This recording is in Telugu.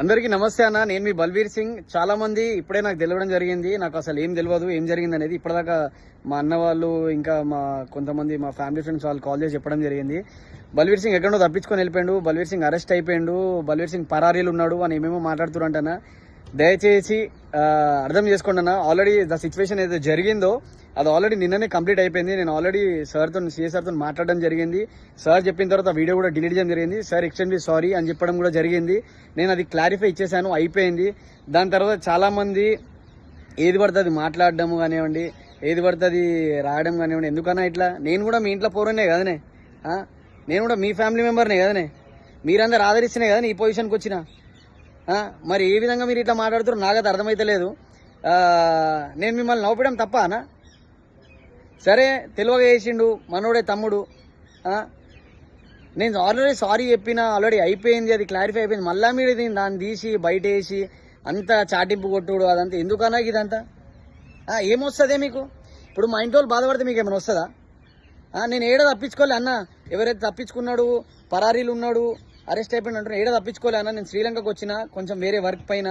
అందరికీ నమస్తే అన్న. నేను మీ బల్వీర్ సింగ్. చాలా మంది ఇప్పుడే నాకు తెలియడం జరిగింది. నాకు అసలు ఏం తెలియదు, ఏం జరిగింది అనేది. ఇప్పటిదాకా మా అన్న వాళ్ళు ఇంకా కొంతమంది మా ఫ్యామిలీ ఫ్రెండ్స్ వాళ్ళు కాల్ చేసి చెప్పడం జరిగింది. బల్వీర్ సింగ్ ఎక్కడో తప్పించుకొని వెళ్ళిపోయాడు, బల్వీర్ సింగ్ అరెస్ట్ అయిపోయాడు, బల్వీర్ సింగ్ పరారీలు ఉన్నాడు అని ఏమేమో మాట్లాడుతురంటనా. దయచేసి అర్థం చేసుకోండి అన్న. ఆల్రెడీ ద సిచ్యువేషన్ ఏదో జరిగిందో అది ఆల్రెడీ నిన్ననే కంప్లీట్ అయిపోయింది. నేను ఆల్రెడీ సిఏ సార్తో మాట్లాడడం జరిగింది. సార్ చెప్పిన తర్వాత వీడియో కూడా డిలీట్ చేయడం జరిగింది. సార్ ఎక్స్టెండ్లీ సారీ అని చెప్పడం కూడా జరిగింది. నేను అది క్లారిఫై ఇచ్చేసాను, అయిపోయింది. దాని తర్వాత చాలామంది ఏది పడుతుంది మాట్లాడడం కానివ్వండి, ఏది పడుతుంది రాయడం కానివ్వండి. ఎందుకన్నా ఇట్లా? నేను కూడా మీ ఇంట్లో పోరనే కదనే, నేను కూడా మీ ఫ్యామిలీ మెంబర్నే కదనే. మీరందరూ ఆదరిస్తేనే కదా ఈ పొజిషన్కి వచ్చిన. మరి ఏ విధంగా మీరు ఇట్లా మాట్లాడుతారో నాకైతే అర్థమైతే లేదు. నేను మిమ్మల్ని నవ్వడం తప్ప అనా? సరే, తెలివగా చేసిండు మనోడే తమ్ముడు. నేను ఆల్రెడీ సారీ చెప్పిన, ఆల్రెడీ అయిపోయింది, అది క్లారిఫై అయిపోయింది. మళ్ళీ మీరు దాన్ని తీసి బయట వేసి అంతా చాటింపు కొట్టుడు అదంతా ఎందుకన్నా? ఇదంతా ఏమొస్తుందే మీకు? ఇప్పుడు మా ఇంటి వాళ్ళు బాధపడితే మీకు ఏమైనా వస్తుందా? నేను ఏడ తప్పించుకోలే అన్న. ఎవరైతే తప్పించుకున్నాడు, పరారీలు ఉన్నాడు, అరెస్ట్ అయిపోయిన అంటారు, ఏడ తప్పించుకోలే అన్న. నేను శ్రీలంకకు వచ్చిన కొంచెం వేరే వర్క్ పైన.